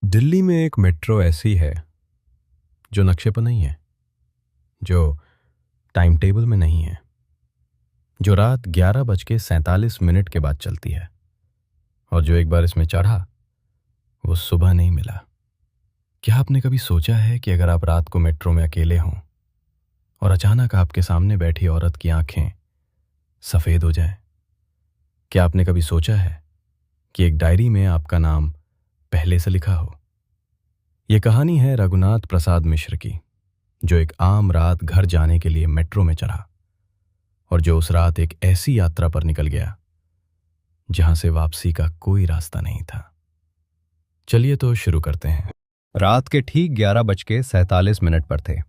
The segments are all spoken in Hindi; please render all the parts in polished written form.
दिल्ली में एक मेट्रो ऐसी है जो नक्शे पर नहीं है, जो टाइम टेबल में नहीं है, जो रात 11:47 के बाद चलती है, और जो एक बार इसमें चढ़ा वो सुबह नहीं मिला। क्या आपने कभी सोचा है कि अगर आप रात को मेट्रो में अकेले हों और अचानक आपके सामने बैठी औरत की आंखें सफ़ेद हो जाएं? क्या आपने कभी सोचा है कि एक डायरी में आपका नाम पहले से लिखा हो? ये कहानी है रघुनाथ प्रसाद मिश्र की, जो एक आम रात घर जाने के लिए मेट्रो में चढ़ा और जो उस रात एक ऐसी यात्रा पर निकल गया जहां से वापसी का कोई रास्ता नहीं था। चलिए तो शुरू करते हैं। रात के ठीक 11:47 पर थे।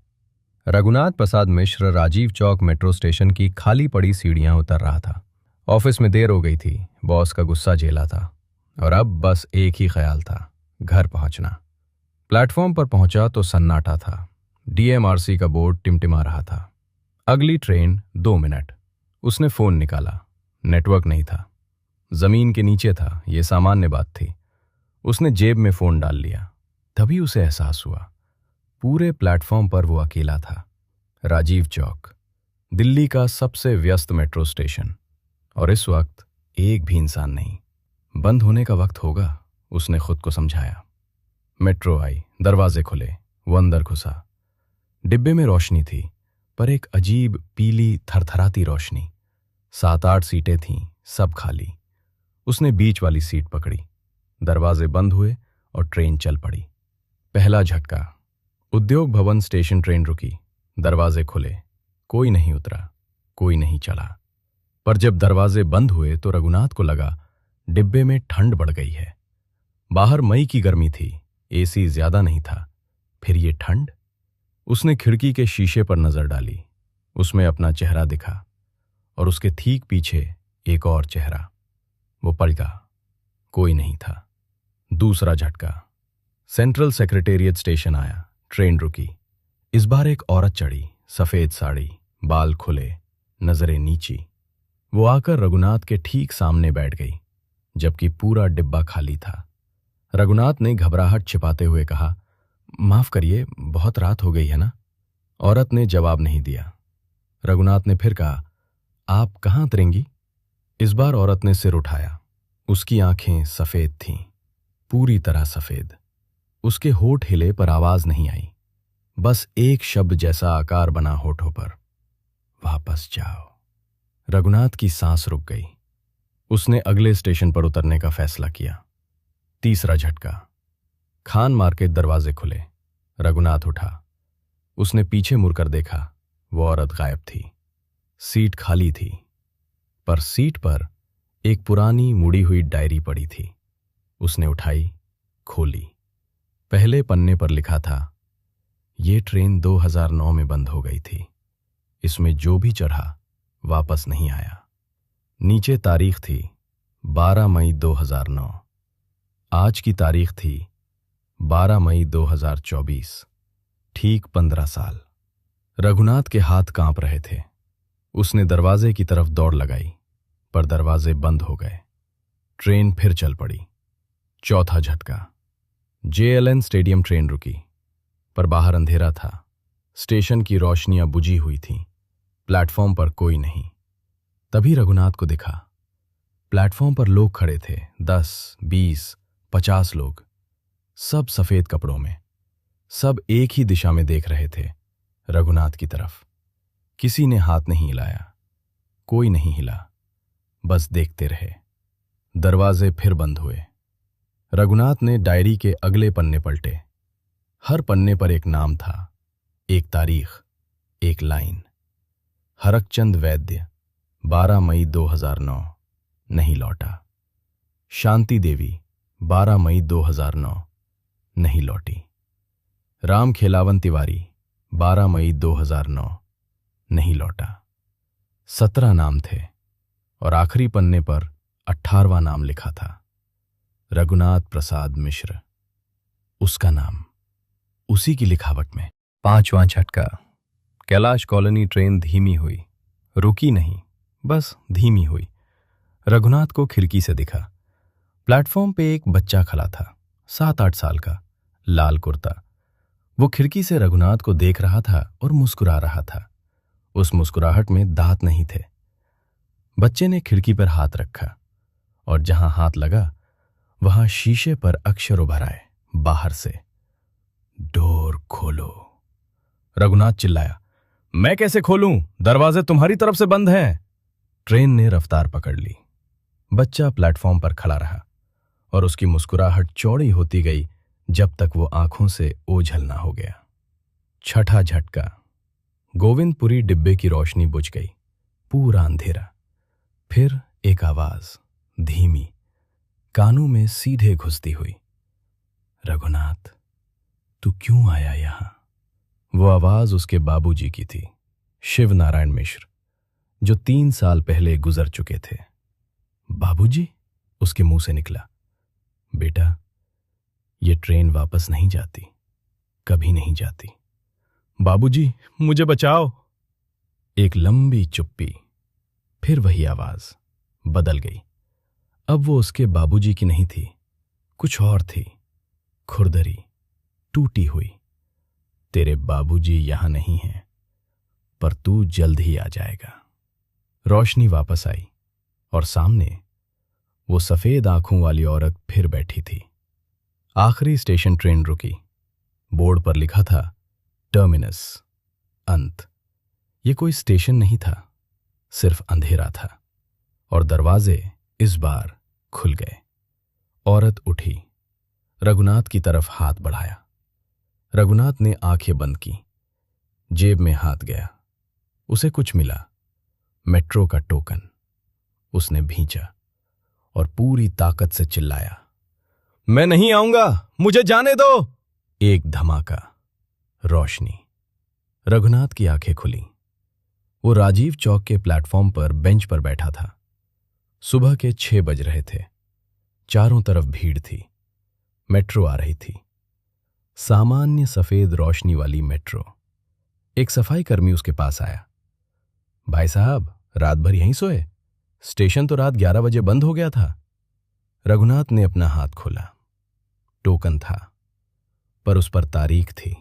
रघुनाथ प्रसाद मिश्र राजीव चौक मेट्रो स्टेशन की खाली पड़ी सीढ़ियां उतर रहा था। ऑफिस में देर हो गई थी, बॉस का गुस्सा झेला था और अब बस एक ही ख्याल था, घर पहुंचना। प्लेटफॉर्म पर पहुंचा तो सन्नाटा था। डीएमआरसी का बोर्ड टिमटिमा रहा था। अगली ट्रेन 2 मिनट। उसने फोन निकाला, नेटवर्क नहीं था, जमीन के नीचे था, ये सामान्य बात थी। उसने जेब में फोन डाल लिया। तभी उसे एहसास हुआ पूरे प्लेटफॉर्म पर वो अकेला था। राजीव चौक, दिल्ली का सबसे व्यस्त मेट्रो स्टेशन, और इस वक्त एक भी इंसान नहीं। बंद होने का वक्त होगा, उसने खुद को समझाया। मेट्रो आई, दरवाजे खुले, वो अंदर घुसा। डिब्बे में रोशनी थी, पर एक अजीब पीली थरथराती रोशनी। 7-8 सीटें थीं, सब खाली। उसने बीच वाली सीट पकड़ी। दरवाजे बंद हुए और ट्रेन चल पड़ी। पहला झटका। उद्योग भवन स्टेशन ट्रेन रुकी, दरवाजे खुले, कोई नहीं उतरा, कोई नहीं चला। पर जब दरवाजे बंद हुए तो रघुनाथ को लगा डिब्बे में ठंड बढ़ गई है। बाहर मई की गर्मी थी, एसी ज्यादा नहीं था, फिर ये ठंड। उसने खिड़की के शीशे पर नजर डाली। उसमें अपना चेहरा दिखा और उसके ठीक पीछे एक और चेहरा। वो पलटा, कोई नहीं था। दूसरा झटका। सेंट्रल सेक्रेटेरिएट स्टेशन आया, ट्रेन रुकी। इस बार एक औरत चढ़ी, सफेद साड़ी, बाल खुले, नजरें नीची। वो आकर रघुनाथ के ठीक सामने बैठ गई, जबकि पूरा डिब्बा खाली था। रघुनाथ ने घबराहट छिपाते हुए कहा, माफ करिए, बहुत रात हो गई है ना? औरत ने जवाब नहीं दिया। रघुनाथ ने फिर कहा, आप कहाँ उतरेंगी? इस बार औरत ने सिर उठाया। उसकी आंखें सफेद थीं, पूरी तरह सफेद। उसके होठ हिले पर आवाज नहीं आई, बस एक शब्द जैसा आकार बना होठों पर, वापस जाओ। रघुनाथ की सांस रुक गई। उसने अगले स्टेशन पर उतरने का फैसला किया। तीसरा झटका। खान मार्केट दरवाजे खुले। रघुनाथ उठा। उसने पीछे मुड़कर देखा, वो औरत गायब थी। सीट खाली थी, पर सीट पर एक पुरानी मुड़ी हुई डायरी पड़ी थी। उसने उठाई, खोली। पहले पन्ने पर लिखा था, ये ट्रेन 2009 में बंद हो गई थी। इसमें जो भी चढ़ा वापस नहीं आया। नीचे तारीख थी 12 मई 2009। आज की तारीख थी 12 मई 2024। ठीक 15 साल। रघुनाथ के हाथ कांप रहे थे। उसने दरवाजे की तरफ दौड़ लगाई, पर दरवाजे बंद हो गए। ट्रेन फिर चल पड़ी। चौथा झटका। जेएलएन स्टेडियम ट्रेन रुकी, पर बाहर अंधेरा था। स्टेशन की रोशनियां बुझी हुई थीं। प्लेटफॉर्म पर कोई नहीं। तभी रघुनाथ को दिखा, प्लेटफॉर्म पर लोग खड़े थे, 10, 20, 50 लोग, सब सफेद कपड़ों में। सब एक ही दिशा में देख रहे थे, रघुनाथ की तरफ। किसी ने हाथ नहीं हिलाया, कोई नहीं हिला, बस देखते रहे। दरवाजे फिर बंद हुए। रघुनाथ ने डायरी के अगले पन्ने पलटे। हर पन्ने पर एक नाम था, एक तारीख, एक लाइन। हरकचंद वैद्य, 12 मई 2009, नहीं लौटा। शांति देवी, 12 मई 2009, नहीं लौटी। राम खेलावन तिवारी, 12 मई 2009, नहीं लौटा। 17 नाम थे और आखिरी पन्ने पर 18वां नाम लिखा था, रघुनाथ प्रसाद मिश्र। उसका नाम, उसी की लिखावट में। 5वां झटका। कैलाश कॉलोनी ट्रेन धीमी हुई, रुकी नहीं, बस धीमी हुई। रघुनाथ को खिड़की से दिखा। प्लेटफॉर्म पे एक बच्चा खड़ा था, 7-8 साल का, लाल कुर्ता। वो खिड़की से रघुनाथ को देख रहा था और मुस्कुरा रहा था। उस मुस्कुराहट में दांत नहीं थे। बच्चे ने खिड़की पर हाथ रखा और जहां हाथ लगा वहां शीशे पर अक्षर उभर आए बाहर से, डोर खोलो। रघुनाथ चिल्लाया, मैं कैसे खोलूं? दरवाजे तुम्हारी तरफ से बंद हैं। ट्रेन ने रफ्तार पकड़ ली। बच्चा प्लेटफॉर्म पर खड़ा रहा और उसकी मुस्कुराहट चौड़ी होती गई जब तक वो आंखों से ओझल ना हो गया। छठा झटका। गोविंदपुरी डिब्बे की रोशनी बुझ गई, पूरा अंधेरा। फिर एक आवाज, धीमी, कानों में सीधे घुसती हुई, रघुनाथ, तू क्यों आया यहां? वो आवाज उसके बाबूजी की थी, शिव नारायण मिश्र, जो 3 साल पहले गुजर चुके थे। बाबूजी? उसके मुंह से निकला। बेटा, ये ट्रेन वापस नहीं जाती, कभी नहीं जाती। बाबूजी, मुझे बचाओ। एक लंबी चुप्पी। फिर वही आवाज बदल गई। अब वो उसके बाबूजी की नहीं थी, कुछ और थी, खुरदरी, टूटी हुई। तेरे बाबूजी यहां नहीं हैं, पर तू जल्द ही आ जाएगा। रोशनी वापस आई और सामने वो सफेद आंखों वाली औरत फिर बैठी थी। आखिरी स्टेशन ट्रेन रुकी। बोर्ड पर लिखा था, टर्मिनस, अंत। ये कोई स्टेशन नहीं था, सिर्फ अंधेरा था और दरवाजे इस बार खुल गए। औरत उठी, रघुनाथ की तरफ हाथ बढ़ाया। रघुनाथ ने आंखें बंद की, जेब में हाथ गया। उसे कुछ मिला, मेट्रो का टोकन। उसने भींचा और पूरी ताकत से चिल्लाया, मैं नहीं आऊंगा, मुझे जाने दो। एक धमाका, रोशनी। रघुनाथ की आंखें खुली। वो राजीव चौक के प्लेटफॉर्म पर बेंच पर बैठा था। सुबह के 6 बज रहे थे। चारों तरफ भीड़ थी। मेट्रो आ रही थी, सामान्य सफेद रोशनी वाली मेट्रो। एक सफाई कर्मी उसके पास आया। भाई साहब, रात भर यहीं सोए? स्टेशन तो रात 11 बजे बंद हो गया था। रघुनाथ ने अपना हाथ खोला। टोकन था, पर उस पर तारीख थी,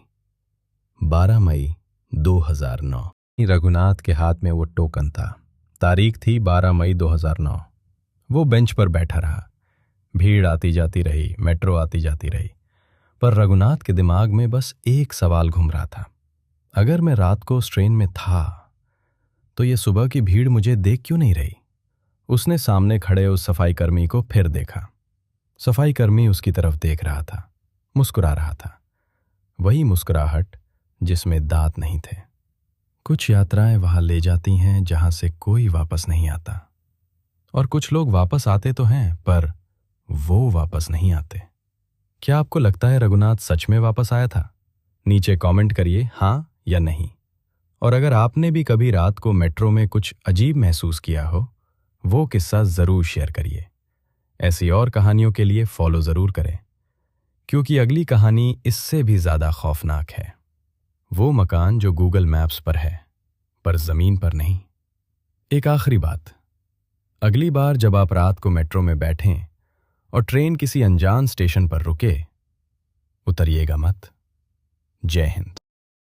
12 मई 2009। रघुनाथ के हाथ में वो टोकन था, तारीख थी 12 मई 2009। वो बेंच पर बैठा रहा। भीड़ आती जाती रही, मेट्रो आती जाती रही, पर रघुनाथ के दिमाग में बस एक सवाल घूम रहा था, अगर मैं रात को उस ट्रेन में था तो ये सुबह की भीड़ मुझे देख क्यों नहीं रही? उसने सामने खड़े उस सफाई कर्मी को फिर देखा। सफाई कर्मी उसकी तरफ देख रहा था, मुस्कुरा रहा था, वही मुस्कुराहट जिसमें दांत नहीं थे। कुछ यात्राएं वहां ले जाती हैं जहां से कोई वापस नहीं आता, और कुछ लोग वापस आते तो हैं, पर वो वापस नहीं आते। क्या आपको लगता है रघुनाथ सच में वापस आया था? नीचे कमेंट करिए हां या नहीं। और अगर आपने भी कभी रात को मेट्रो में कुछ अजीब महसूस किया हो, वो किस्सा जरूर शेयर करिए। ऐसी और कहानियों के लिए फॉलो जरूर करें, क्योंकि अगली कहानी इससे भी ज्यादा खौफनाक है। वो मकान जो गूगल मैप्स पर है, पर जमीन पर नहीं। एक आखिरी बात, अगली बार जब आप रात को मेट्रो में बैठें और ट्रेन किसी अनजान स्टेशन पर रुके, उतरिएगा मत। जय हिंद।